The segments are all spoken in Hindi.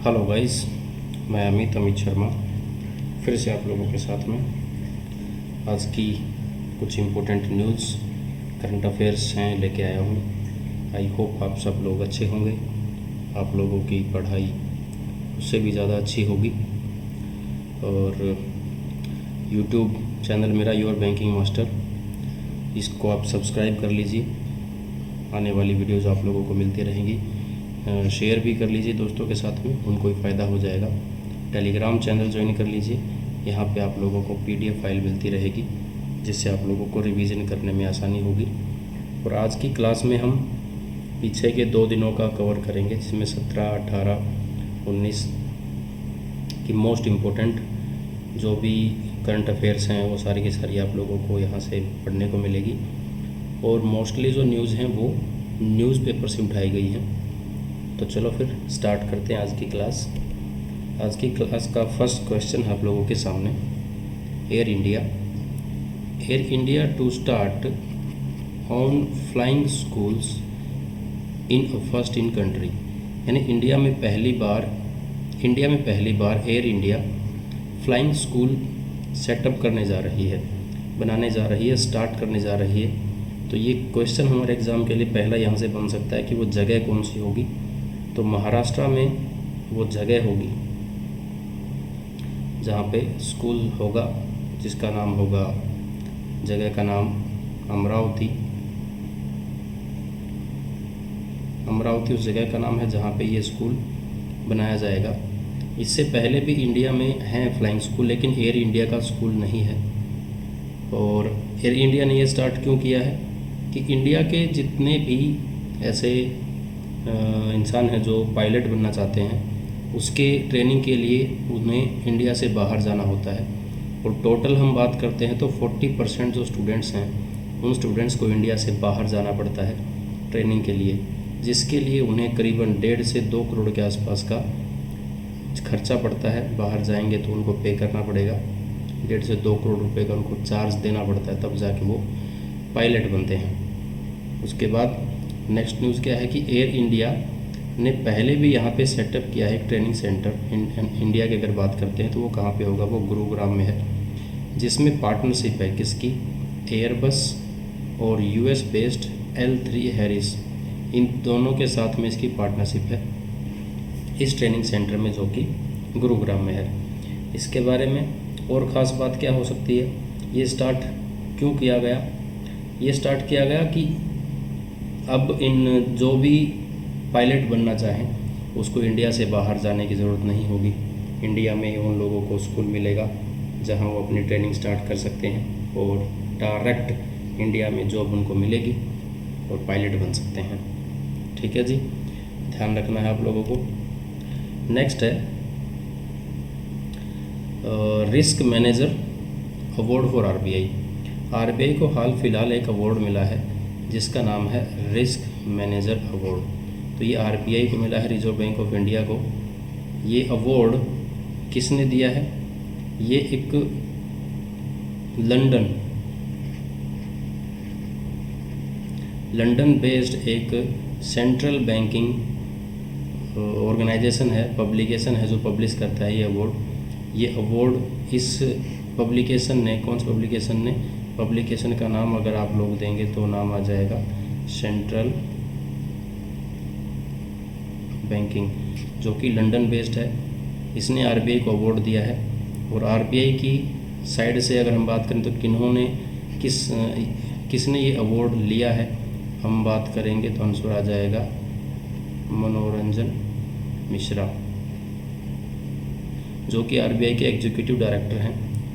हेलो गाइस, मैं अमित शर्मा फिर से आप लोगों के साथ में आज की कुछ इम्पोर्टेंट न्यूज़ करंट अफेयर्स हैं लेके आया हूँ। आई होप आप सब लोग अच्छे होंगे, आप लोगों की पढ़ाई उससे भी ज़्यादा अच्छी होगी। और यूट्यूब चैनल मेरा योर बैंकिंग मास्टर, इसको आप सब्सक्राइब कर लीजिए, आने वाली वीडियोज़ आप लोगों को मिलती रहेंगी। शेयर भी कर लीजिए दोस्तों के साथ में, उनको ही फ़ायदा हो जाएगा। टेलीग्राम चैनल ज्वाइन कर लीजिए, यहाँ पे आप लोगों को PDF फाइल मिलती रहेगी जिससे आप लोगों को रिवीजन करने में आसानी होगी। और आज की क्लास में हम पीछे के 2 दिनों का कवर करेंगे, जिसमें 17, 18, 19 की मोस्ट इम्पोर्टेंट जो भी करंट अफेयर्स हैं वो सारी की सारी आप लोगों को यहाँ से पढ़ने को मिलेगी। और मोस्टली जो न्यूज़ हैं वो न्यूज़पेपर से उठाई गई हैं। तो चलो फिर स्टार्ट करते हैं आज की क्लास। आज की क्लास का फर्स्ट क्वेश्चन है आप लोगों के सामने। Air India to start on flying schools in first in country, यानी इंडिया में पहली बार Air India flying school setup करने जा रही है, बनाने जा रही है, स्टार्ट करने जा रही है। तो ये क्वेश्चन हमारे एग्ज़ाम के लिए पहला यहाँ से बन सकता है कि वो जगह कौन सी होगी। तो महाराष्ट्र में वो जगह होगी जहाँ पे स्कूल होगा, जिसका नाम होगा, जगह का नाम अमरावती उस जगह का नाम है जहाँ पे ये स्कूल बनाया जाएगा। इससे पहले भी इंडिया में हैं फ्लाइंग स्कूल, लेकिन एयर इंडिया का स्कूल नहीं है। और एयर इंडिया ने ये स्टार्ट क्यों किया है कि इंडिया के जितने भी ऐसे इंसान हैं जो पायलट बनना चाहते हैं, उसके ट्रेनिंग के लिए उन्हें इंडिया से बाहर जाना होता है। और टोटल हम बात करते हैं तो 40% जो स्टूडेंट्स हैं, उन स्टूडेंट्स को इंडिया से बाहर जाना पड़ता है ट्रेनिंग के लिए, जिसके लिए उन्हें करीबन 1.5 से 2 करोड़ के आसपास का खर्चा पड़ता है। बाहर जाएंगे तो उनको पे करना पड़ेगा, 1.5 से 2 करोड़ रुपए का उनको चार्ज देना पड़ता है, तब जाके वो पायलट बनते हैं। उसके बाद नेक्स्ट न्यूज़ क्या है कि एयर इंडिया ने पहले भी यहाँ पे सेटअप किया है एक ट्रेनिंग सेंटर। इंडिया की अगर बात करते हैं तो वो कहाँ पे होगा, वो गुरुग्राम में है, जिसमें पार्टनरशिप है किसकी, एयरबस और US बेस्ड L3 हैरिस, इन दोनों के साथ में इसकी पार्टनरशिप है इस ट्रेनिंग सेंटर में, जो कि गुरुग्राम में है। इसके बारे में और ख़ास बात क्या हो सकती है, ये स्टार्ट क्यों किया गया? ये स्टार्ट किया गया कि अब इन जो भी पायलट बनना चाहें उसको इंडिया से बाहर जाने की ज़रूरत नहीं होगी। इंडिया में ही उन लोगों को स्कूल मिलेगा जहां वो अपनी ट्रेनिंग स्टार्ट कर सकते हैं और डायरेक्ट इंडिया में जॉब उनको मिलेगी और पायलट बन सकते हैं। ठीक है जी, ध्यान रखना है आप लोगों को। नेक्स्ट है risk manager award for RBI को हाल फिलहाल एक अवार्ड मिला है जिसका नाम है रिस्क मैनेजर अवार्ड। तो ये RBI को मिला है, रिजर्व बैंक ऑफ इंडिया को। ये अवार्ड किसने दिया है? ये एक लंदन बेस्ड एक सेंट्रल बैंकिंग ऑर्गेनाइजेशन है, पब्लिकेशन है, जो पब्लिश करता है ये अवार्ड। ये अवार्ड इस पब्लिकेशन ने, कौन सी पब्लिकेशन ने, पब्लिकेशन का नाम अगर आप लोग देंगे तो नाम आ जाएगा सेंट्रल बैंकिंग, जो कि लंदन बेस्ड है। इसने RBI को अवार्ड दिया है। और RBI की साइड से अगर हम बात करें तो किसने ये अवार्ड लिया है, हम बात करेंगे तो आंसर आ जाएगा मनोरंजन मिश्रा, जो कि RBI के एग्जीक्यूटिव डायरेक्टर हैं।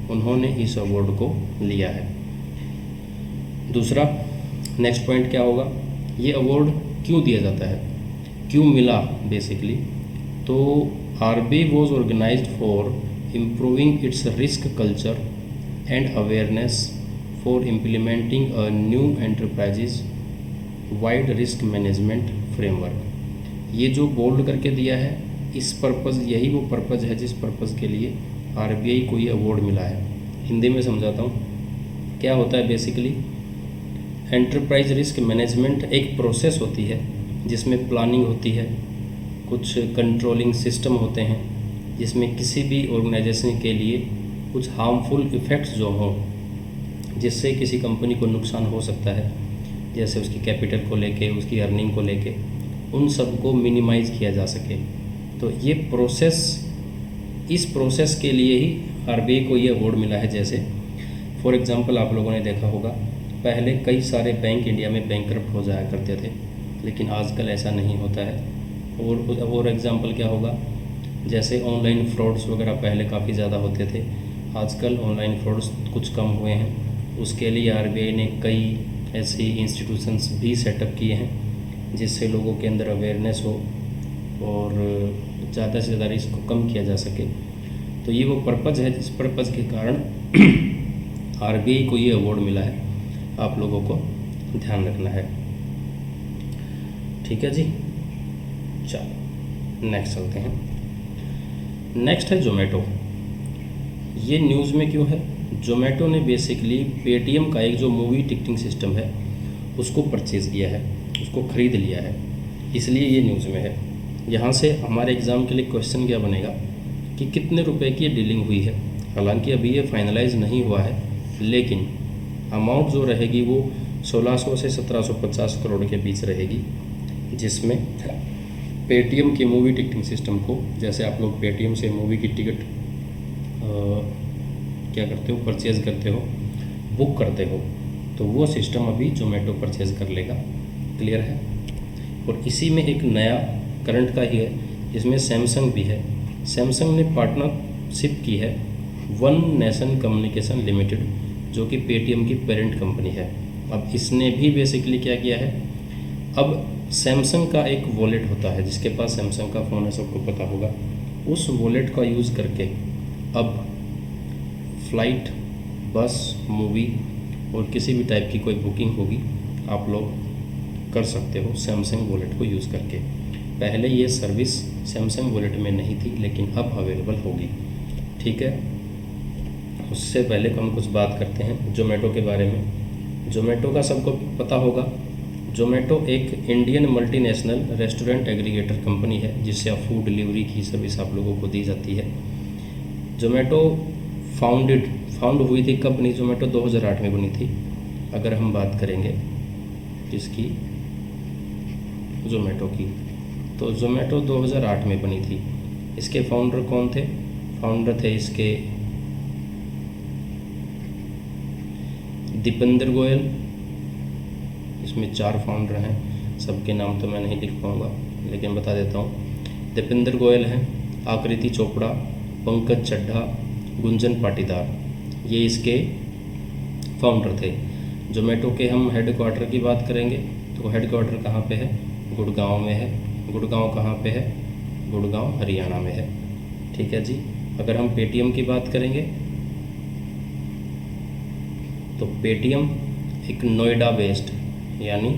उन्होंने इस अवार्ड को लिया है। दूसरा नेक्स्ट पॉइंट क्या होगा, ये अवार्ड क्यों दिया जाता है, क्यों मिला बेसिकली? तो RBI was organized for improving its risk culture and awareness for implementing a new enterprises wide risk management framework. ये जो बोल्ड करके दिया है, इस पर्पज़, यही वो पर्पज़ है जिस पर्पज़ के लिए RBI को ये अवार्ड मिला है। हिंदी में समझाता हूँ क्या होता है। बेसिकली एंटरप्राइज रिस्क मैनेजमेंट एक प्रोसेस होती है जिसमें प्लानिंग होती है, कुछ कंट्रोलिंग सिस्टम होते हैं जिसमें किसी भी ऑर्गेनाइजेशन के लिए कुछ हार्मफुल इफ़ेक्ट्स जो हों, जिससे किसी कंपनी को नुकसान हो सकता है, जैसे उसकी कैपिटल को लेके, उसकी अर्निंग को लेके, उन सब को मिनिमाइज़ किया जा सके। तो ये प्रोसेस, इस प्रोसेस के लिए ही आरबीआई को ये अवार्ड मिला है। जैसे फॉर एग्जांपल आप लोगों ने देखा होगा, पहले कई सारे बैंक इंडिया में बैंकरप्ट हो जाया करते थे, लेकिन आजकल ऐसा नहीं होता है। और एग्जांपल क्या होगा, जैसे ऑनलाइन फ्रॉड्स वगैरह पहले काफ़ी ज़्यादा होते थे, आजकल ऑनलाइन फ्रॉड्स कुछ कम हुए हैं। उसके लिए आरबीआई ने कई ऐसे इंस्टीट्यूशंस भी सेटअप किए हैं जिससे लोगों के अंदर अवेयरनेस हो और ज़्यादा से ज़्यादा रिस्क को कम किया जा सके। तो ये वो पर्पज़ है जिस पर्पज़ के कारण आरबीआई को ये अवार्ड मिला है, आप लोगों को ध्यान रखना है। ठीक है जी, चलो नेक्स्ट चलते हैं। नेक्स्ट है जोमेटो। ये न्यूज़ में क्यों है? जोमेटो ने बेसिकली पेटीएम का एक जो मूवी टिकटिंग सिस्टम है उसको परचेज़ किया है, उसको ख़रीद लिया है, इसलिए ये न्यूज़ में है। यहाँ से हमारे एग्ज़ाम के लिए क्वेश्चन क्या बनेगा कि कितने रुपए की डीलिंग हुई है। हालांकि अभी ये फाइनलाइज नहीं हुआ है, लेकिन अमाउंट जो रहेगी वो 1600 से 1750 करोड़ के बीच रहेगी, जिसमें पेटीएम के मूवी टिकटिंग सिस्टम को, जैसे आप लोग पेटीएम से मूवी की टिकट क्या करते हो, परचेज़ करते हो, बुक करते हो, तो वो सिस्टम अभी जोमेटो परचेज़ कर लेगा। क्लियर है? और इसी में एक नया करंट का ही है जिसमें सैमसंग भी है। सैमसंग ने पार्टनरशिप की है वन नेशन कम्युनिकेशन लिमिटेड, जो कि पेटीएम की पेरेंट कंपनी है। अब इसने भी बेसिकली क्या किया है, अब सैमसंग का एक वॉलेट होता है, जिसके पास सैमसंग का फ़ोन है सबको पता होगा, उस वॉलेट का यूज़ करके अब फ़्लाइट, बस, मूवी और किसी भी टाइप की कोई बुकिंग होगी आप लोग कर सकते हो सैमसंग वॉलेट को यूज़ करके। पहले ये सर्विस सैमसंग वॉलेट में नहीं थी, लेकिन अब अवेलेबल होगी। ठीक है, उससे पहले हम कुछ बात करते हैं जोमेटो के बारे में। जोमेटो का सबको पता होगा, जोमेटो एक Indian multinational restaurant aggregator company है, जिससे आप फूड डिलीवरी की सर्विस आप लोगों को दी जाती है। जोमेटो फाउंड हुई थी कब बनी? जोमेटो 2008 में बनी थी। अगर हम बात करेंगे किसकी, जोमेटो की, तो जोमेटो 2008 में बनी थी। इसके फाउंडर कौन थे? फाउंडर थे इसके दीपेंद्र गोयल। इसमें 4 फाउंडर हैं, सबके नाम तो मैं नहीं लिख पाऊँगा, लेकिन बता देता हूँ। दीपेंद्र गोयल हैं, आकृति चोपड़ा, पंकज चड्ढा, गुंजन पाटीदार, ये इसके फाउंडर थे। जोमेटो के हम हेड क्वार्टर की बात करेंगे तो हेड क्वार्टर कहाँ पे है? गुड़गांव में है। गुड़गांव कहाँ पे है? गुड़गांव हरियाणा में है। ठीक है जी। अगर हम पेटीएम की बात करेंगे तो पेटीएम एक नोएडा बेस्ड, यानी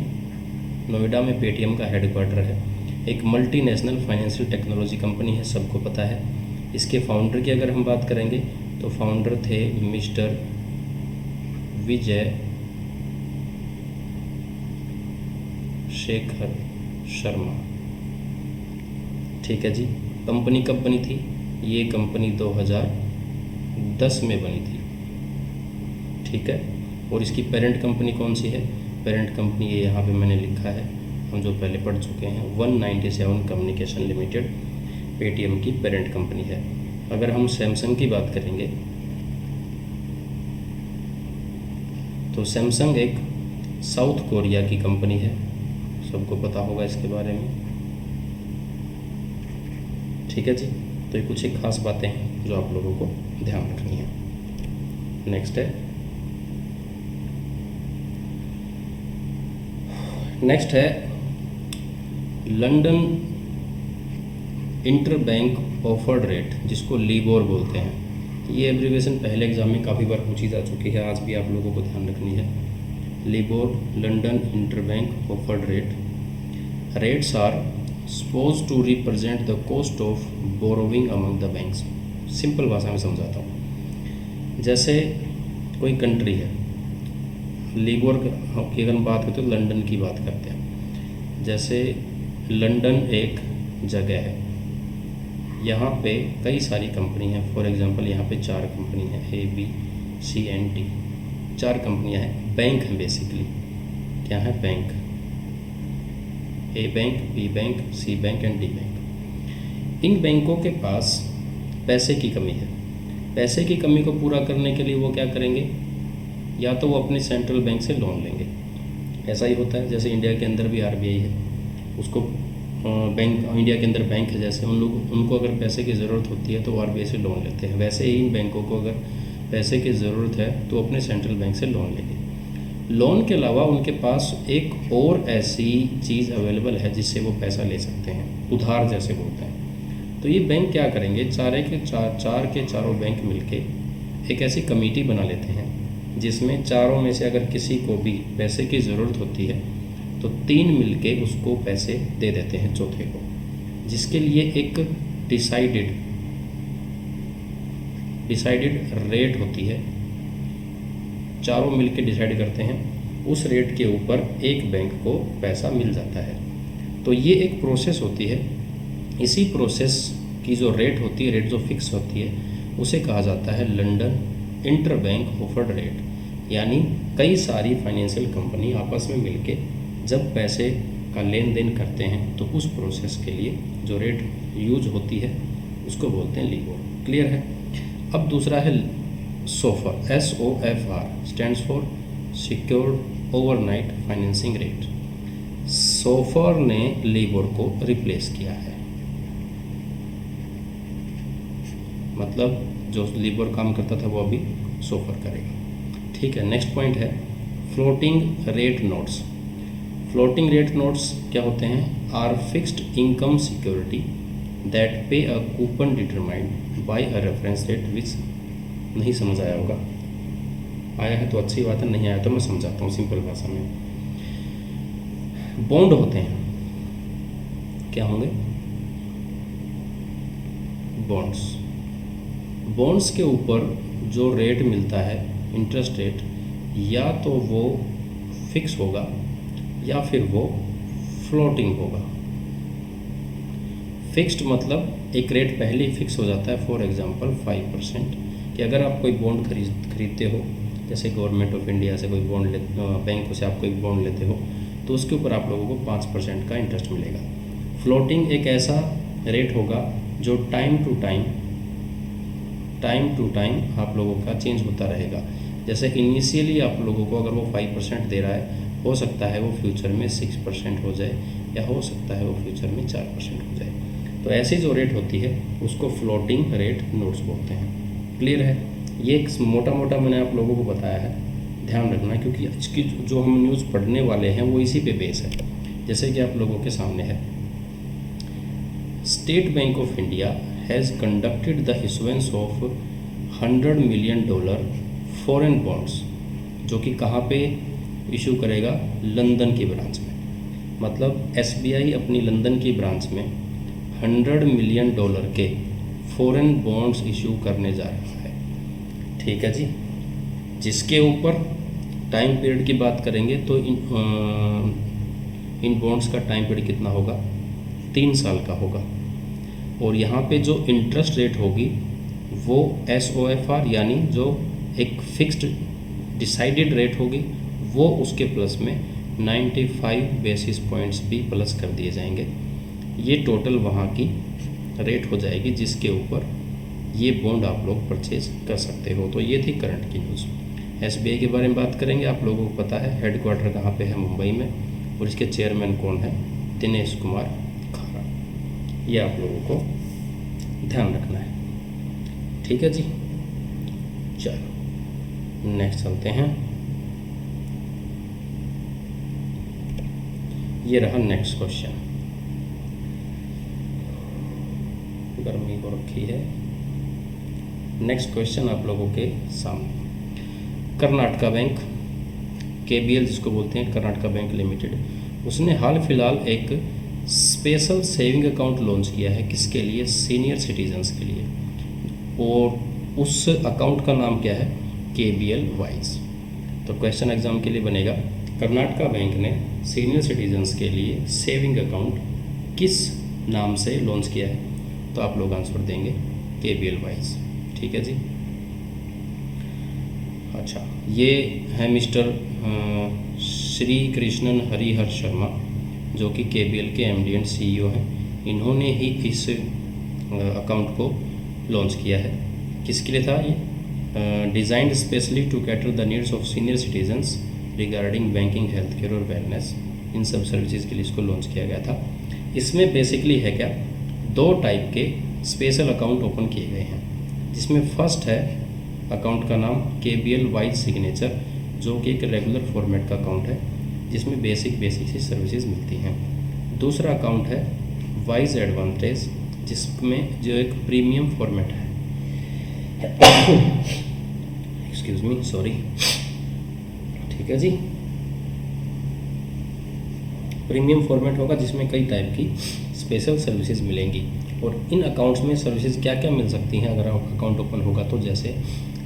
नोएडा में पेटीएम का हेड क्वार्टर है। एक मल्टीनेशनल फाइनेंशियल टेक्नोलॉजी कंपनी है, सबको पता है। इसके फाउंडर की अगर हम बात करेंगे तो फाउंडर थे मिस्टर विजय शेखर शर्मा। ठीक है जी। कंपनी कब बनी थी? ये कंपनी 2010 में बनी थी। ठीक है। और इसकी पेरेंट कंपनी कौन सी है? पेरेंट कंपनी ये यहाँ पे मैंने लिखा है, हम जो पहले पढ़ चुके हैं, 197 कम्युनिकेशन लिमिटेड पेटीएम की पेरेंट कंपनी है। अगर हम सैमसंग की बात करेंगे तो सैमसंग एक साउथ कोरिया की कंपनी है, सबको पता होगा इसके बारे में। ठीक है जी। तो ये कुछ एक खास बातें हैं जो आप लोगों को ध्यान रखनी है। नेक्स्ट है लंदन इंटरबैंक ऑफर्ड रेट, जिसको लीबोर बोलते हैं। ये एब्रीविएशन पहले एग्जाम में काफ़ी बार पूछी जा चुकी है, आज भी आप लोगों को ध्यान रखनी है। LIBOR, London interbank offered rate. Rates are suppose to represent the cost of borrowing among the banks. Simple भाषा में समझाता हूँ। जैसे कोई कंट्री है, लीबोर की अगर हम बात करते हैं तो लंदन की बात करते हैं। जैसे लंदन एक जगह है। यहाँ पे कई सारी कंपनी हैं। फॉर एग्जांपल यहाँ पे 4 कंपनी हैं, ABCD, 4 कंपनियाँ हैं। बैंक हैं बेसिकली। क्या है? Bank. A bank, B bank, C bank and D bank. इन बैंकों के पास पैसे की कमी है। पैसे की कमी को पूरा करने के लिए वो क्या करेंगे? या तो वो अपने सेंट्रल बैंक से लोन लेंगे। ऐसा ही होता है, जैसे इंडिया के अंदर भी RBI है, उसको बैंक, इंडिया के अंदर बैंक है जैसे, उनको अगर पैसे की ज़रूरत होती है तो वो RBI से लोन लेते हैं। वैसे ही इन बैंकों को अगर पैसे की ज़रूरत है तो अपने सेंट्रल बैंक से लोन लेंगे। लोन के अलावा उनके पास एक और ऐसी चीज़ अवेलेबल है जिससे वो पैसा ले सकते हैं, उधार जैसे बोलते हैं। तो ये बैंक क्या करेंगे? चार के चारों बैंक मिलके एक ऐसी कमेटी बना लेते हैं जिसमें चारों में से अगर किसी को भी पैसे की ज़रूरत होती है तो 3 मिलके उसको पैसे दे देते हैं चौथे को, जिसके लिए एक डिसाइडेड रेट होती है। चारों मिलके डिसाइड करते हैं, उस रेट के ऊपर एक बैंक को पैसा मिल जाता है। तो ये एक प्रोसेस होती है। इसी प्रोसेस की जो रेट होती है, रेट जो फिक्स होती है, उसे कहा जाता है लंदन इंटरबैंक ऑफर्ड रेट। यानी कई सारी फाइनेंशियल कंपनी आपस में मिलके जब पैसे का लेन देन करते हैं तो उस प्रोसेस के लिए जो रेट यूज होती है उसको बोलते हैं लिबोर। क्लियर है? अब दूसरा है SOFR, SOFR stands for secured overnight financing rate. SOFR ने लिबोर को रिप्लेस किया है। मतलब जो लिबोर काम करता था वो अभी SOFR करेगा। ठीक है। नेक्स्ट पॉइंट है floating rate notes. Floating rate notes क्या होते हैं? Are fixed income security that pay a coupon determined by a reference rate which. नहीं समझ आया होगा? आया है तो अच्छी बात है, नहीं आया तो मैं समझाता हूँ सिंपल भाषा में। बॉन्ड होते हैं, क्या होंगे? बॉन्ड्स। बॉन्ड्स के ऊपर जो रेट मिलता है, इंटरेस्ट रेट, या तो वो फिक्स होगा या फिर वो फ्लोटिंग होगा। फिक्स्ड मतलब एक रेट पहले ही फिक्स हो जाता है। फॉर एग्जांपल 5%, कि अगर आप कोई बॉन्ड खरीदते हो, जैसे गवर्नमेंट ऑफ इंडिया से कोई बॉन्ड बैंक से आप कोई बॉन्ड लेते हो, तो उसके ऊपर आप लोगों को 5% का इंटरेस्ट मिलेगा। फ्लोटिंग एक ऐसा रेट होगा जो टाइम टू टाइम आप लोगों का चेंज होता रहेगा। जैसे इनिशियली आप लोगों को अगर वो 5% दे रहा है, हो सकता है वो फ्यूचर में 6% हो जाए, या हो सकता है वो फ्यूचर में 4% हो जाए। तो ऐसी जो रेट होती है उसको फ्लोटिंग रेट नोट्स बोलते हैं। क्लियर है? ये एक मोटा मोटा मैंने आप लोगों को बताया है, ध्यान रखना, क्योंकि इसकी जो हम न्यूज़ पढ़ने वाले हैं वो इसी पे बेस है। जैसे कि आप लोगों के सामने है, state bank of India has conducted the issuance of $100 million foreign bonds, जो कि कहाँ पे इशू करेगा? लंदन की ब्रांच में। मतलब SBI अपनी लंदन की ब्रांच में $100 मिलियन के फॉरेन बॉन्ड्स इशू करने जा रहा है। ठीक है जी। जिसके ऊपर टाइम पीरियड की बात करेंगे तो इन बॉन्ड्स का टाइम पीरियड कितना होगा? 3 साल का होगा। और यहाँ पे जो इंटरेस्ट रेट होगी वो SOFR यानी जो एक फिक्स्ड डिसाइडेड रेट होगी, वो उसके प्लस में 95 बेसिस पॉइंट्स भी प्लस कर दिए जाएंगे। ये टोटल वहाँ की रेट हो जाएगी जिसके ऊपर ये बॉन्ड आप लोग परचेज कर सकते हो। तो ये थी करंट की न्यूज़। SBI के बारे में बात करेंगे। आप लोगों को पता है हेडक्वार्टर कहाँ पे है? मुंबई में। और इसके चेयरमैन कौन है? दिनेश कुमार खारा। ये आप लोगों को ध्यान रखना है। ठीक है जी। चलो नेक्स्ट चलते हैं। ये रहा नेक्स्ट क्वेश्चन। गर्मी को रखी है। नेक्स्ट क्वेश्चन आप लोगों के सामने। कर्नाटका बैंक, KBL जिसको बोलते हैं, कर्नाटका बैंक लिमिटेड, उसने हाल फिलहाल एक स्पेशल सेविंग अकाउंट लॉन्च किया है। किसके लिए? सीनियर सिटीजन्स के लिए। और उस अकाउंट का नाम क्या है? KBL wise. तो क्वेश्चन एग्जाम के लिए बनेगा, कर्नाटका बैंक ने सीनियर सिटीजन्स के लिए सेविंग अकाउंट किस नाम से लॉन्च किया है, तो आप लोग आंसर देंगे KBL वाइज। ठीक है जी। अच्छा, ये है मिस्टर श्री कृष्णन हरिहर शर्मा, जो कि KBL के MD एंड CEO हैं। इन्होंने ही इस अकाउंट को लॉन्च किया है। किसके लिए था ये? Designed specially to cater the needs of senior citizens regarding banking, health care और वेलनेस, इन सब सर्विसेज के लिए इसको लॉन्च किया गया था। इसमें बेसिकली है क्या, 2 टाइप के स्पेशल अकाउंट ओपन किए गए हैं, जिसमें फर्स्ट है अकाउंट का नाम KBL वाइज सिग्नेचर, जो कि एक रेगुलर फॉर्मेट का अकाउंट है, जिसमें बेसिक सी सर्विसेज मिलती हैं। दूसरा अकाउंट है वाइज एडवांटेज, जिसमें जो एक प्रीमियम फॉर्मेट है। Excuse me, sorry. ठीक है जी, प्रीमियम फॉर्मेट होगा, जिसमें कई टाइप की स्पेशल सर्विसेज मिलेंगी। और इन अकाउंट्स में सर्विसेज क्या क्या मिल सकती हैं अगर आप अकाउंट ओपन होगा तो? जैसे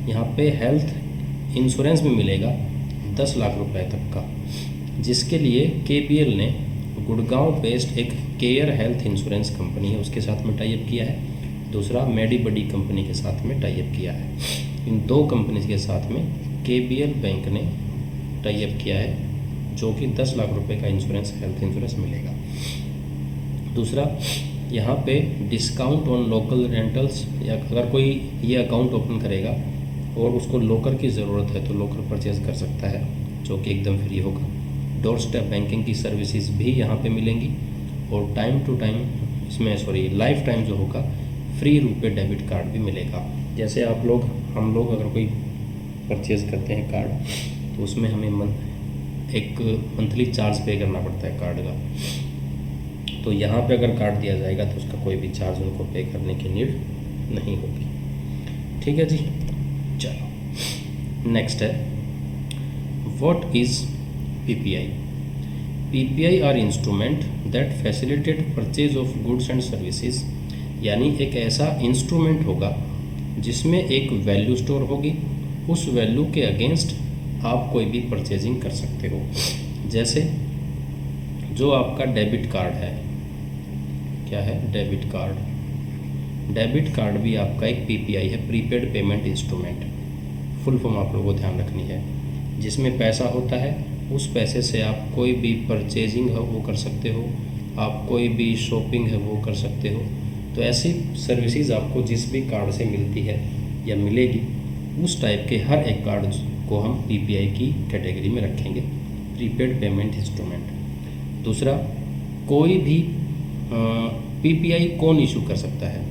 यहाँ पे हेल्थ इंश्योरेंस में मिलेगा 10 लाख रुपए तक का, जिसके लिए KBL ने गुड़गांव बेस्ड एक केयर हेल्थ इंश्योरेंस कंपनी है, उसके साथ में टाई अप किया है। दूसरा मेडीबडी कंपनी के साथ में टाई अप किया है। इन 2 कंपनी के साथ में KBL बैंक ने टाई अप किया है, जो कि 10 लाख रुपए का इंश्योरेंस, हेल्थ इंश्योरेंस मिलेगा। दूसरा, यहाँ पे डिस्काउंट ऑन लोकल रेंटल्स, या अगर कोई ये अकाउंट ओपन करेगा और उसको लॉकर की ज़रूरत है तो लॉकर परचेज कर सकता है, जो कि एकदम फ्री होगा। डोर स्टेप बैंकिंग की सर्विसेज भी यहाँ पे मिलेंगी, और टाइम टू टाइम इसमें लाइफ टाइम जो होगा फ्री रुपए डेबिट कार्ड भी मिलेगा। जैसे हम लोग अगर कोई परचेज़ करते हैं कार्ड, तो उसमें हमें एक मंथली चार्ज पे करना पड़ता है कार्ड का, तो यहाँ पे अगर कार्ड दिया जाएगा तो उसका कोई भी चार्ज उनको पे करने की नीड नहीं होगी। ठीक है जी, चलो नेक्स्ट है, what is PPI? PPI are instrument that facilitate purchase of goods and services, यानी एक ऐसा इंस्ट्रूमेंट होगा जिसमें एक वैल्यू स्टोर होगी, उस वैल्यू के अगेंस्ट आप कोई भी परचेजिंग कर सकते हो। जैसे जो आपका डेबिट कार्ड है, क्या है? Debit card. डेबिट कार्ड भी आपका एक PPI है, prepaid payment instrument. Full form आप लोगों को ध्यान रखनी है, जिसमें पैसा होता है, उस पैसे से आप कोई भी परचेजिंग है वो कर सकते हो, आप कोई भी शॉपिंग है वो कर सकते हो। तो ऐसी सर्विसेज आपको जिस भी कार्ड से मिलती है या मिलेगी, उस टाइप के हर एक कार्ड को हम PPI की कैटेगरी में रखेंगे, प्रीपेड पेमेंट इंस्ट्रूमेंट। दूसरा, कोई भी PPI कौन इशू कर सकता है?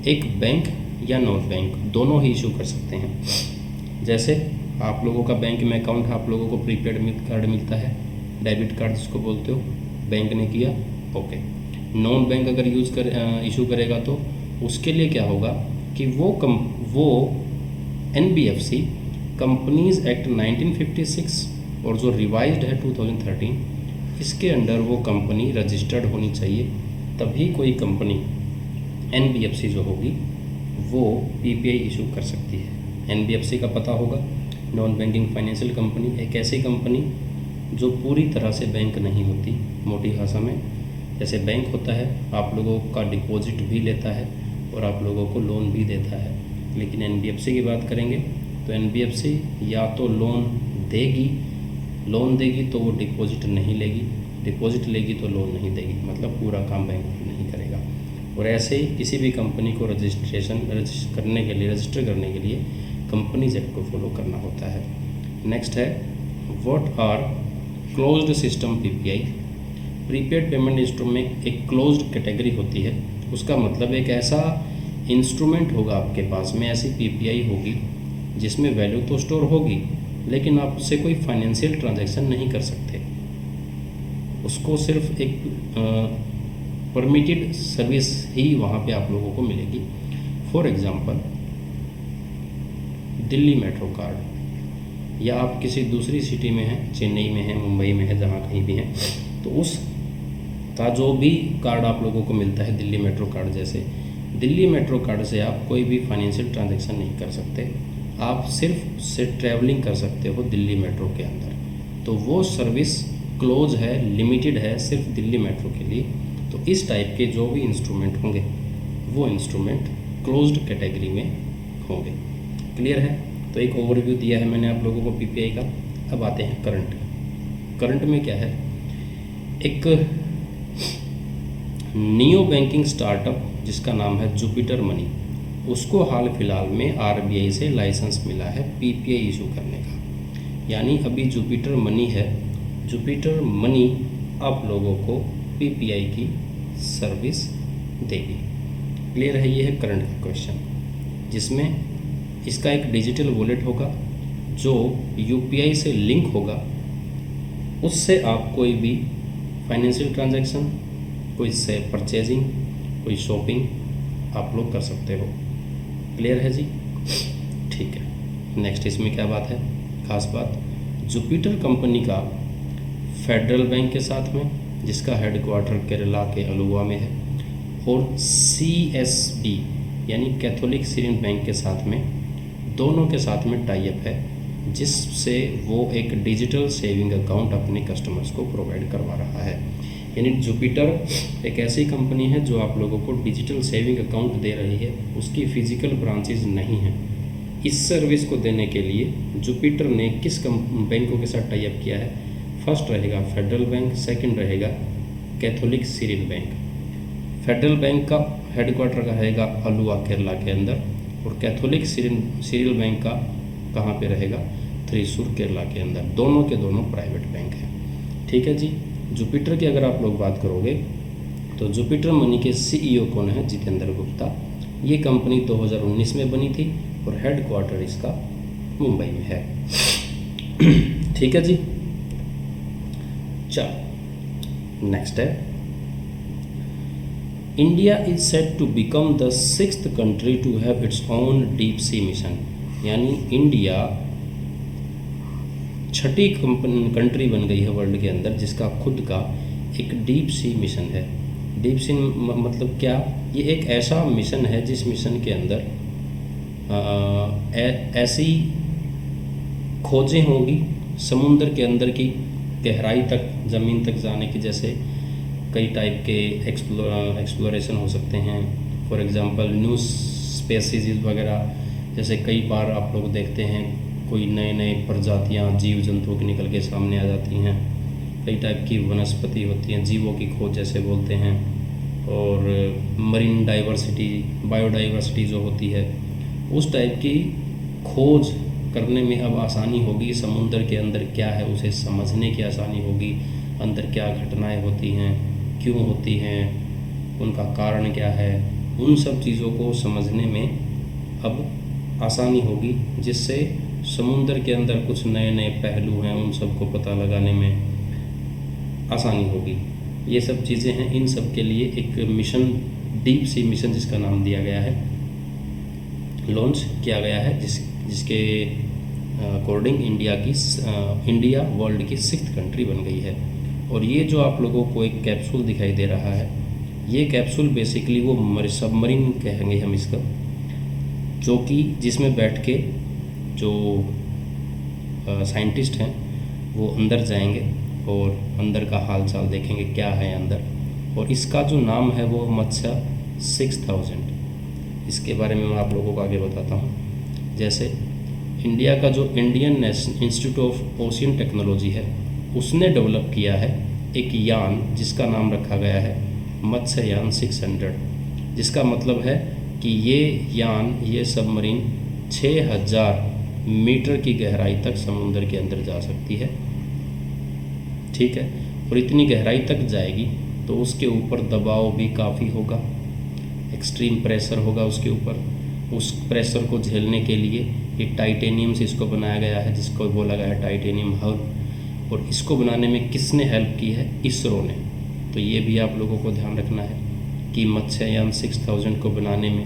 एक बैंक या नॉन बैंक, दोनों ही इशू कर सकते हैं। जैसे आप लोगों का बैंक में अकाउंट है, आप लोगों को प्रीपेड कार्ड मिलता है, डेबिट कार्ड जिसको बोलते हो, बैंक ने किया, ओके। नॉन बैंक अगर इशू करेगा तो उसके लिए क्या होगा कि वो NBFC कंपनीज एक्ट 1956 और जो रिवाइज्ड है 2013, इसके अंडर वो कंपनी रजिस्टर्ड होनी चाहिए, तभी कोई कंपनी NBFC जो होगी वो PPI इशू कर सकती है। NBFC का पता होगा, नॉन बैंकिंग फाइनेंशियल कंपनी, एक ऐसी कंपनी जो पूरी तरह से बैंक नहीं होती। मोटी भाषा में, जैसे बैंक होता है, आप लोगों का डिपॉजिट भी लेता है और आप लोगों को लोन भी देता है, लेकिन NBFC की बात करेंगे तो NBFC या तो लोन देगी तो वो डिपॉजिट नहीं लेगी, डिपॉजिट लेगी तो लोन नहीं देगी, मतलब पूरा काम बैंक नहीं करेगा। और ऐसे ही किसी भी कंपनी को रजिस्टर करने के लिए कंपनीज एक्ट को फॉलो करना होता है। नेक्स्ट है, what are closed system PPI? Prepaid payment instrument एक क्लोज्ड कैटेगरी होती है, उसका मतलब एक ऐसा इंस्ट्रूमेंट होगा आपके पास में, ऐसी PPI होगी जिसमें वैल्यू तो स्टोर होगी, लेकिन आप उससे कोई फाइनेंशियल ट्रांजैक्शन नहीं कर सकते। उसको सिर्फ एक परमिटेड सर्विस ही वहाँ पे आप लोगों को मिलेगी। For example, Delhi metro card, या आप किसी दूसरी सिटी में हैं, चेन्नई में है, मुंबई में है, जहाँ कहीं भी हैं, तो उस का जो भी कार्ड आप लोगों को मिलता है, दिल्ली मेट्रो कार्ड जैसे, दिल्ली मेट्रो कार्ड से आप कोई भी फाइनेंशियल ट्रांजैक्शन नहीं कर सकते, आप सिर्फ उससे ट्रैवलिंग कर सकते हो दिल्ली मेट्रो के अंदर। तो वो सर्विस क्लोज है, लिमिटेड है सिर्फ दिल्ली मेट्रो के लिए, तो इस टाइप के जो भी इंस्ट्रूमेंट होंगे वो इंस्ट्रूमेंट क्लोज्ड कैटेगरी में होंगे। क्लियर है? तो एक ओवरव्यू दिया है मैंने आप लोगों को पीपीआई का। अब आते हैं करंट। करंट में क्या है, एक नियो बैंकिंग स्टार्टअप जिसका नाम है जुपिटर मनी, उसको हाल फिलहाल में आरबीआई से लाइसेंस मिला है पीपीआई इशू करने का। यानी अभी जुपिटर मनी है, जुपिटर मनी आप लोगों को पीपीआई की सर्विस देगी। क्लियर है? ये है करंट का क्वेश्चन, जिसमें इसका एक डिजिटल वॉलेट होगा जो यूपीआई से लिंक होगा। उससे आप कोई भी फाइनेंशियल ट्रांजैक्शन, कोई से परचेजिंग, कोई शॉपिंग आप लोग कर सकते हो। क्लियर है जी? ठीक है। नेक्स्ट इसमें क्या बात है, खास बात, जुपिटर कंपनी का फेडरल बैंक के साथ में, जिसका हेडक्वार्टर केरला के अलुवा में है, और सीएसबी यानी कैथोलिक सिरियन बैंक के साथ में, दोनों के साथ में टाई अप है, जिससे वो एक डिजिटल सेविंग अकाउंट अपने कस्टमर्स को प्रोवाइड करवा रहा है। यानी जुपिटर एक ऐसी कंपनी है जो आप लोगों को डिजिटल सेविंग अकाउंट दे रही है, उसकी फिजिकल ब्रांचेज नहीं हैं। इस सर्विस को देने के लिए जुपिटर ने किस बैंकों के साथ टाई अप किया है? फर्स्ट रहेगा फेडरल बैंक, सेकंड रहेगा Catholic Syrian bank. Federal bank का हेडक्वार्टर का रहेगा अलुवा केरला के अंदर, और कैथोलिक सिरियन बैंक का कहाँ पे रहेगा? थ्रिसुर केरला के अंदर। दोनों के दोनों प्राइवेट बैंक हैं। ठीक है जी। जुपिटर की अगर आप लोग बात करोगे तो जुपिटर मनी के सीईओ कौन है? जितेंद्र गुप्ता। ये कंपनी 2019 में बनी थी और हेडक्वार्टर इसका मुंबई में है। ठीक है जी। चलो नेक्स्ट है, India is set to become the 6th country to have its own deep sea mission. यानी इंडिया 6ठी कंट्री बन गई है वर्ल्ड के अंदर जिसका खुद का एक डीप सी मिशन है। डीप सी मतलब क्या? ये एक ऐसा मिशन है जिस मिशन के अंदर ऐसी खोजें होंगी समुद्र के अंदर की गहराई तक, ज़मीन तक जाने की, जैसे कई टाइप के एक्सप्लोरेशन हो सकते हैं। फॉर एग्जांपल न्यू स्पेसीज वगैरह, जैसे कई बार आप लोग देखते हैं कोई नए नए प्रजातियां जीव जंतुओं की निकल के सामने आ जाती हैं। कई टाइप की वनस्पति होती हैं, जीवों की खोज जैसे बोलते हैं, और मरीन डाइवर्सिटी, बायोडाइवर्सिटी जो होती है, उस टाइप की खोज करने में अब आसानी होगी। समुद्र के अंदर क्या है उसे समझने की आसानी होगी, अंदर क्या घटनाएं होती हैं, क्यों होती हैं, उनका कारण क्या है, उन सब चीज़ों को समझने में अब आसानी होगी, जिससे समुद्र के अंदर कुछ नए नए पहलू हैं उन सब को पता लगाने में आसानी होगी। ये सब चीज़ें हैं। इन सब के लिए एक मिशन, डीप सी मिशन जिसका नाम दिया गया है, लॉन्च किया गया है, जिसके अकॉर्डिंग इंडिया वर्ल्ड की 6th कंट्री बन गई है। और ये जो आप लोगों को एक कैप्सूल दिखाई दे रहा है, ये कैप्सूल बेसिकली वो सबमरीन कहेंगे हम इसका, जो कि जिसमें बैठ के जो साइंटिस्ट हैं वो अंदर जाएंगे और अंदर का हाल चाल देखेंगे क्या है अंदर। और इसका जो नाम है वो मत्स्य 6000। इसके बारे में मैं आप लोगों को आगे बताता हूँ। जैसे इंडिया का जो Indian institute of ocean technology है, उसने डेवलप किया है एक यान जिसका नाम रखा गया है मत्स्ययान 600, जिसका मतलब है कि ये यान, ये सबमरीन 6000 मीटर की गहराई तक समुद्र के अंदर जा सकती है। ठीक है। और इतनी गहराई तक जाएगी तो उसके ऊपर दबाव भी काफ़ी होगा, एक्सट्रीम प्रेशर होगा उसके ऊपर। उस प्रेशर को झेलने के लिए ये टाइटेनियम से इसको बनाया गया है, जिसको बोला गया है टाइटेनियम हब। और इसको बनाने में किसने हेल्प की है? इसरो ने। तो ये भी आप लोगों को ध्यान रखना है कि मत्स्ययान 6000 को बनाने में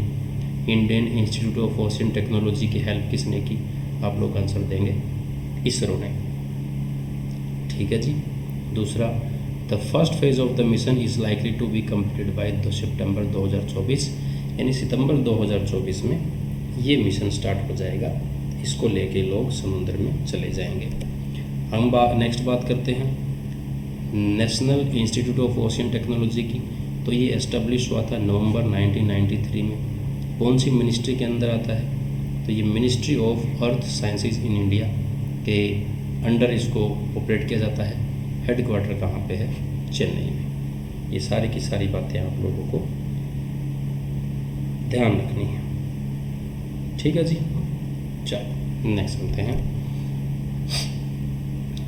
Indian institute of ocean technology की हेल्प किसने की? आप लोग आंसर देंगे इसरो ने। ठीक है जी। दूसरा, the first phase of the mission is likely to be completed by September 2024। यानी सितंबर 2024 में ये मिशन स्टार्ट हो जाएगा। इसको लेके लोग समुद्र में चले जाएंगे। हम नेक्स्ट बात करते हैं national institute of ocean technology की। तो ये एस्टेब्लिश हुआ था नवंबर 1993 में। कौन सी मिनिस्ट्री के अंदर आता है? तो ये ministry of earth sciences in India के अंडर इसको ऑपरेट किया जाता है। हेडक्वार्टर कहाँ पे है? चेन्नई में। ये सारी की सारी बातें आप लोगों को ध्यान रखनी है, ठीक है जी। चलो नेक्स्ट चलते हैं।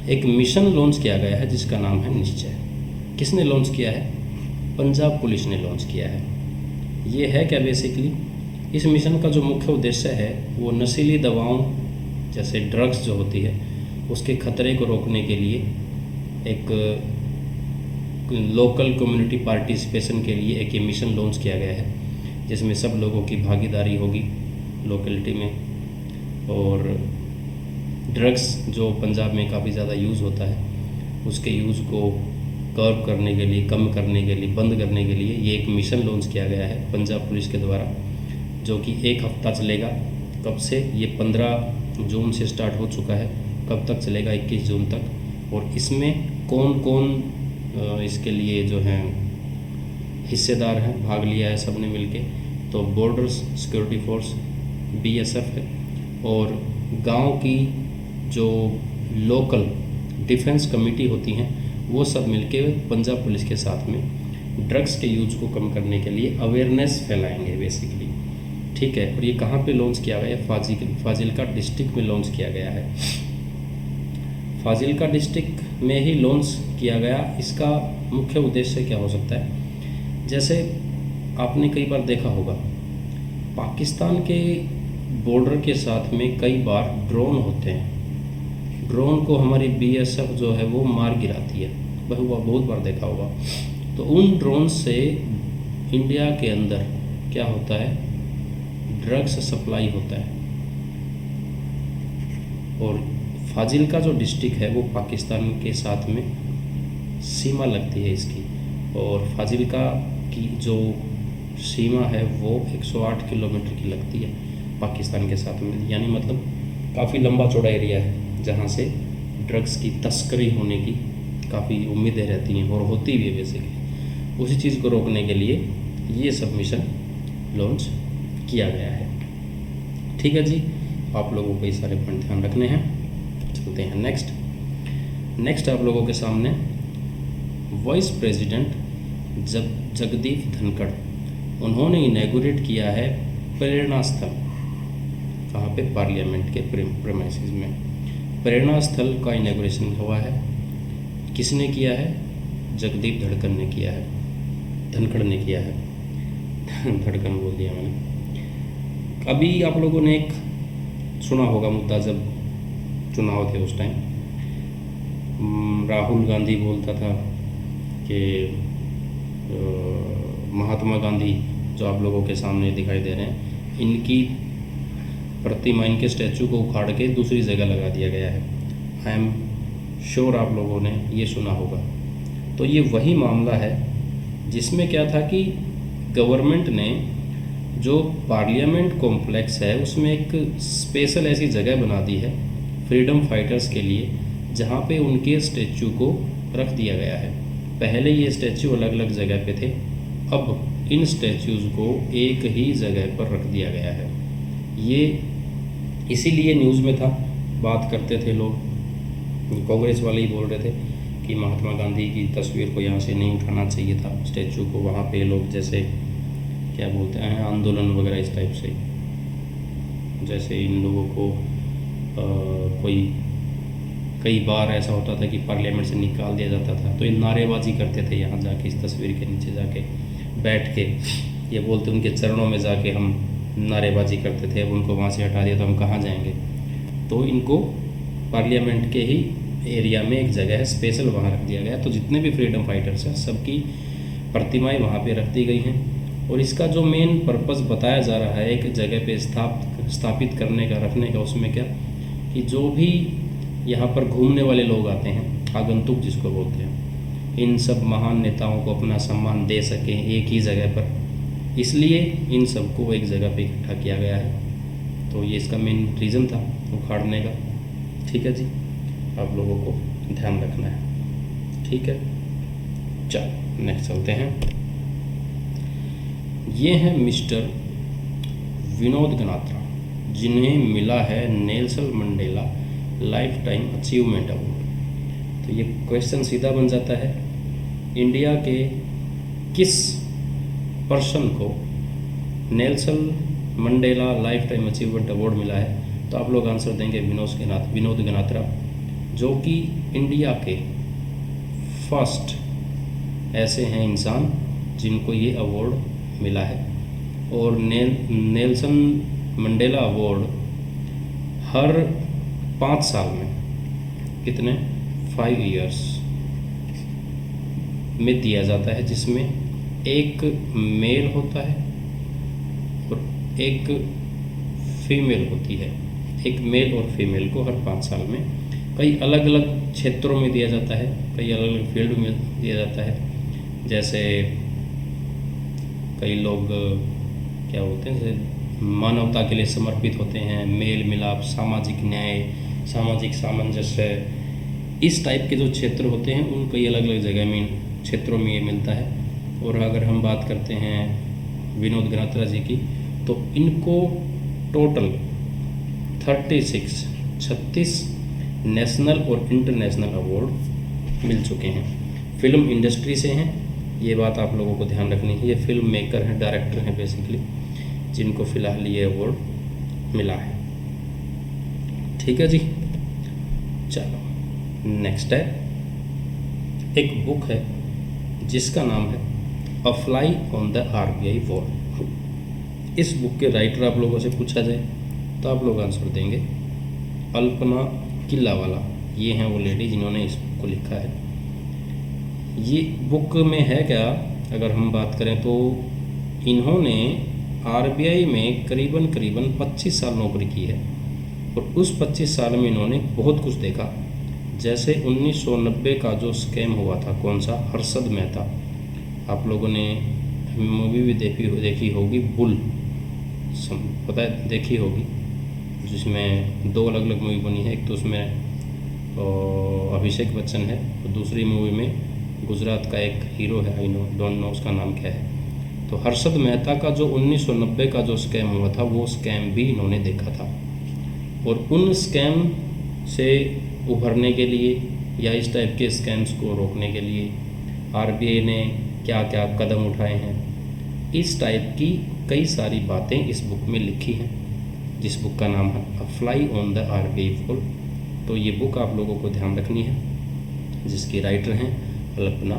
एक मिशन लॉन्च किया गया है जिसका नाम है निश्चय। किसने लॉन्च किया है? पंजाब पुलिस ने लॉन्च किया है। ये है क्या बेसिकली? इस मिशन का जो मुख्य उद्देश्य है वो नशीली दवाओं जैसे ड्रग्स जो होती है उसके खतरे को रोकने के लिए एक लोकल कम्युनिटी पार्टिसिपेशन के लिए एक ये मिशन लॉन्च किया गया है, जिसमें सब लोगों की भागीदारी होगी लोकेलिटी में। और ड्रग्स जो पंजाब में काफ़ी ज़्यादा यूज़ होता है उसके यूज़ को कर्व करने के लिए, कम करने के लिए, बंद करने के लिए ये एक मिशन लॉन्च किया गया है पंजाब पुलिस के द्वारा, जो कि 1 हफ्ता चलेगा। कब से? ये 15 जून से स्टार्ट हो चुका है। कब तक चलेगा? 21 जून तक। और इसमें कौन कौन इसके लिए जो हैं हिस्सेदार हैं, भाग लिया है सबने मिलके? तो बॉर्डर्स सिक्योरिटी फोर्स BSF है, और गांव की जो लोकल डिफेंस कमेटी होती हैं वो सब मिलके पंजाब पुलिस के साथ में ड्रग्स के यूज को कम करने के लिए अवेयरनेस फैलाएंगे बेसिकली, ठीक है। और ये कहाँ पे लॉन्च किया गया है? फाजिल्का डिस्ट्रिक्ट में लॉन्च किया गया है। फाजिल्का डिस्ट्रिक्ट में ही लॉन्च किया गया। इसका मुख्य उद्देश्य क्या हो सकता है? जैसे आपने कई बार देखा होगा पाकिस्तान के बॉर्डर के साथ में कई बार ड्रोन होते हैं। ड्रोन को हमारी BSF जो है वो मार गिराती है, बहुत बार देखा होगा। तो उन ड्रोन से इंडिया के अंदर क्या होता है? ड्रग्स सप्लाई होता है। और फाजिल्का जो डिस्ट्रिक्ट है वो पाकिस्तान के साथ में सीमा लगती है इसकी, और फाजिल्का की जो सीमा है वो 108 किलोमीटर की लगती है पाकिस्तान के साथ में। यानी मतलब काफ़ी लंबा चौड़ा एरिया है जहाँ से ड्रग्स की तस्करी होने की काफ़ी उम्मीदें रहती हैं और होती भी है बेसिकली। उसी चीज़ को रोकने के लिए ये सब मिशन लॉन्च किया गया है, ठीक है जी। आप लोगों को ये सारे पॉइंट ध्यान रखने हैं। चलते हैं नेक्स्ट आप लोगों के सामने वाइस प्रेसिडेंट जगदीप धनखड़, उन्होंने इनैगोरेट किया है प्रेरणा स्थल। कहाँ पे? पार्लियामेंट के प्रेमाइसेस में प्रेरणा स्थल का इनैगोरेशन हुआ है। किसने किया है? जगदीप धनखड़ ने किया है। धनखड़ ने किया है धड़कन बोल दिया मैंने। अभी आप लोगों ने एक सुना होगा मुद्दा, जब चुनाव थे उस टाइम राहुल गांधी बोलता था कि महात्मा गांधी जो आप लोगों के सामने दिखाई दे रहे हैं, इनकी प्रतिमा, इनके स्टैचू को उखाड़ के दूसरी जगह लगा दिया गया है। आई एम श्योर आप लोगों ने ये सुना होगा। तो ये वही मामला है जिसमें क्या था कि गवर्नमेंट ने जो पार्लियामेंट कॉम्प्लेक्स है उसमें एक स्पेशल ऐसी जगह बना दी है फ्रीडम फाइटर्स के लिए, जहाँ पे उनके स्टैचू को रख दिया गया है। पहले ये स्टैचू अलग अलग जगह पे थे, अब इन स्टैचूज़ को एक ही जगह पर रख दिया गया है। ये इसीलिए न्यूज़ में था, बात करते थे लोग, कांग्रेस वाले ही बोल रहे थे कि महात्मा गांधी की तस्वीर को यहाँ से नहीं उठाना चाहिए था, स्टैचू को। वहाँ पे लोग जैसे क्या बोलते हैं, आंदोलन वगैरह इस टाइप से, जैसे इन लोगों को कोई कई बार ऐसा होता था कि पार्लियामेंट से निकाल दिया जाता था, तो ये नारेबाजी करते थे यहाँ जाके, इस तस्वीर के नीचे जाके बैठ के ये बोलते, उनके चरणों में जाके हम नारेबाजी करते थे। अब उनको वहाँ से हटा दिया तो हम कहाँ जाएंगे? तो इनको पार्लियामेंट के ही एरिया में एक जगह है स्पेशल, वहाँ रख दिया गया। तो जितने भी फ्रीडम फाइटर्स हैं सबकी प्रतिमाएं वहाँ पे रख दी गई हैं। और इसका जो मेन पर्पस बताया जा रहा है एक जगह पे स्थापित करने का, रखने का, उसमें क्या कि जो भी यहाँ पर घूमने वाले लोग आते हैं, आगंतुक जिसको बोलते हैं, इन सब महान नेताओं को अपना सम्मान दे सकें एक ही जगह पर, इसलिए इन सबको एक जगह पे इकट्ठा किया गया है। तो ये इसका मेन रीज़न था उखाड़ने का, ठीक है जी। आप लोगों को ध्यान रखना है, ठीक है। चलो नेक्स्ट चलते हैं। ये हैं मिस्टर विनोद गनात्रा, जिन्हें मिला है Nelson Mandela life time achievement award. तो ये क्वेश्चन सीधा बन जाता है, इंडिया के किस पर्सन को Nelson Mandela life time achievement award मिला है? तो आप लोग आंसर देंगे विनोद गनात्रा, जो कि इंडिया के फर्स्ट ऐसे हैं इंसान जिनको ये अवार्ड मिला है। और नेल्सन मंडेला अवार्ड हर 5 साल में, कितने 5 इयर्स में दिया जाता है, जिसमें एक मेल होता है और एक फीमेल होती है। एक मेल और फीमेल को हर 5 साल में कई अलग अलग क्षेत्रों में दिया जाता है, कई अलग अलग फील्ड में दिया जाता है। जैसे कई लोग क्या बोलते हैं, जैसे मानवता के लिए समर्पित होते हैं, मेल मिलाप, सामाजिक न्याय, सामाजिक सामंजस्य, इस टाइप के जो क्षेत्र होते हैं उन कई अलग अलग जगह में क्षेत्रों में ये मिलता है। और अगर हम बात करते हैं विनोद गनात्रा जी की, तो इनको टोटल 36 नेशनल और इंटरनेशनल अवार्ड मिल चुके हैं। फिल्म इंडस्ट्री से हैं, ये बात आप लोगों को ध्यान रखनी है। ये फिल्म मेकर हैं, डायरेक्टर हैं बेसिकली, जिनको फ़िलहाल ये अवार्ड मिला है। ठीक है जी, चलो नेक्स्ट है, एक बुक है जिसका नाम है अ fly on the RBI wall. इस बुक के राइटर आप लोगों से पूछा जाए तो आप लोग आंसर देंगे अल्पना किल्लावाला। ये हैं वो लेडी जिन्होंने इस बुक को लिखा है। ये बुक में है क्या, अगर हम बात करें तो इन्होंने RBI में करीबन 25 साल नौकरी की है और उस 25 साल में इन्होंने बहुत कुछ देखा। जैसे 1990 का जो स्कैम हुआ था, कौन सा, हर्षद मेहता, आप लोगों ने मूवी भी देखी होगी, बुल, पता है, देखी होगी, जिसमें 2 अलग अलग मूवी बनी है। एक तो उसमें अभिषेक बच्चन है और दूसरी मूवी में गुजरात का एक हीरो है, आई डोंट नो उसका नाम क्या है। तो हर्षद मेहता का जो 1990 का जो स्कैम हुआ था, वो स्कैम भी इन्होंने देखा था। और उन स्कैम से उभरने के लिए या इस टाइप के स्कैम्स को रोकने के लिए RBI ने क्या क्या कदम उठाए हैं, इस टाइप की कई सारी बातें इस बुक में लिखी हैं, जिस बुक का नाम है अ fly on the RBI wall. तो ये बुक आप लोगों को ध्यान रखनी है, जिसकी राइटर हैं अल्पना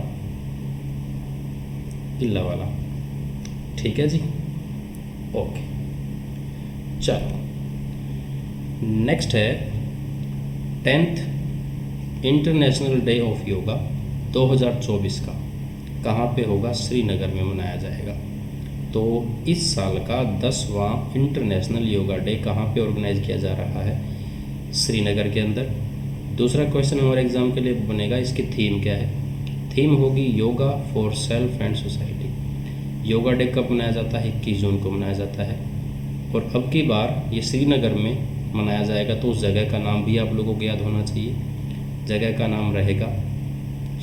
किल्लावाला। ठीक है जी, ओके। चलो नेक्स्ट है 10th international day of yoga 2024 का कहाँ पे होगा? श्रीनगर में मनाया जाएगा। तो इस साल का 10वां इंटरनेशनल योगा डे कहाँ पे ऑर्गेनाइज किया जा रहा है? श्रीनगर के अंदर। दूसरा क्वेश्चन हमारे एग्ज़ाम के लिए बनेगा, इसकी थीम क्या है? थीम होगी yoga for self and society. Yoga day कब मनाया जाता है? 21 जून को मनाया जाता है। और अब की बार ये श्रीनगर में मनाया जाएगा, तो उस जगह का नाम भी आप लोगों को याद होना चाहिए। जगह का नाम रहेगा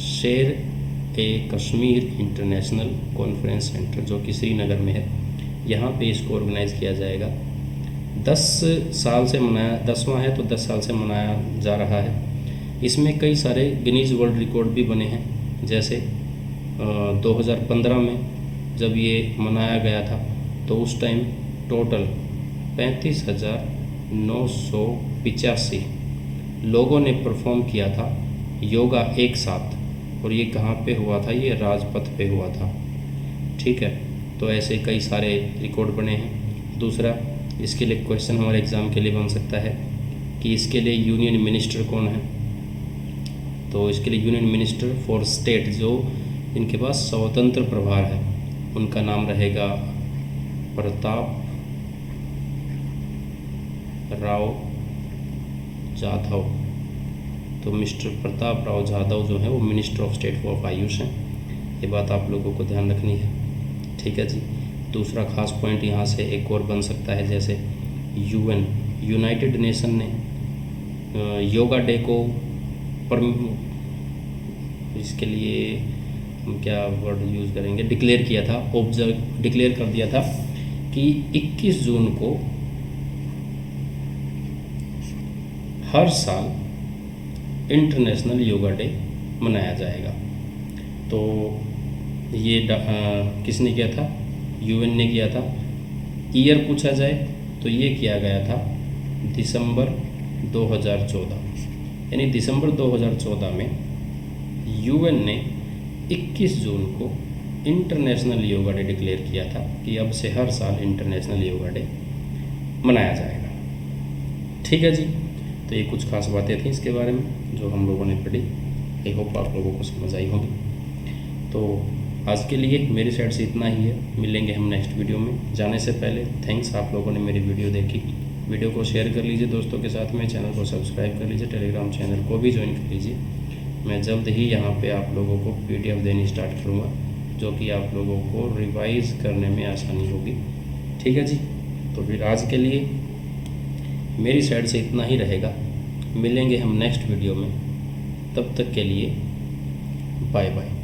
शेर-ए-कश्मीर इंटरनेशनल कॉन्फ्रेंस सेंटर, जो कि श्रीनगर में है। यहाँ पे इसको ऑर्गेनाइज़ किया जाएगा। 10 साल से मनाया, 10वां है तो 10 साल से मनाया जा रहा है। इसमें कई सारे गिनीज वर्ल्ड रिकॉर्ड भी बने हैं। जैसे 2015 में जब ये मनाया गया था, तो उस टाइम टोटल 35,985 लोगों ने परफॉर्म किया था योगा एक साथ। और ये कहाँ पे हुआ था? ये राजपथ पे हुआ था। ठीक है, तो ऐसे कई सारे रिकॉर्ड बने हैं। दूसरा, इसके लिए क्वेश्चन हमारे एग्ज़ाम के लिए बन सकता है कि इसके लिए यूनियन मिनिस्टर कौन है? तो इसके लिए यूनियन मिनिस्टर फॉर स्टेट, जो इनके पास स्वतंत्र प्रभार है, उनका नाम रहेगा प्रताप राव जाधव। तो मिस्टर प्रताप राव जाधव जो है वो minister of state for Ayush हैं। ये बात आप लोगों को ध्यान रखनी है। ठीक है जी। दूसरा खास पॉइंट यहाँ से एक और बन सकता है, जैसे यूनाइटेड नेशन ने योगा डे को इसके लिए हम क्या वर्ड यूज़ करेंगे, डिक्लेयर किया था, डिक्लेयर कर दिया था कि 21 जून को हर साल इंटरनेशनल योगा डे मनाया जाएगा। तो ये किसने किया था? यूएन ने किया था। ईयर पूछा जाए तो ये किया गया था दिसंबर 2014, यानी दिसंबर 2014 में यूएन ने 21 जून को इंटरनेशनल योगा डे डिक्लेयर किया था कि अब से हर साल इंटरनेशनल योगा डे मनाया जाएगा। ठीक है जी, तो ये कुछ खास बातें थी इसके बारे में जो हम लोगों ने पढ़ी। आई होप आप लोगों को समझ आई होगी। तो आज के लिए मेरी साइड से इतना ही है, मिलेंगे हम नेक्स्ट वीडियो में। जाने से पहले थैंक्स, आप लोगों ने मेरी वीडियो देखी। वीडियो को शेयर कर लीजिए दोस्तों के साथ में, चैनल को सब्सक्राइब कर लीजिए, टेलीग्राम चैनल को भी ज्वाइन कर लीजिए। मैं जल्द ही यहाँ पे आप लोगों को PDF देनी स्टार्ट करूँगा, जो कि आप लोगों को रिवाइज़ करने में आसानी होगी। ठीक है जी, तो फिर आज के लिए मेरी साइड से इतना ही रहेगा। मिलेंगे हम नेक्स्ट वीडियो में, तब तक के लिए बाय बाय।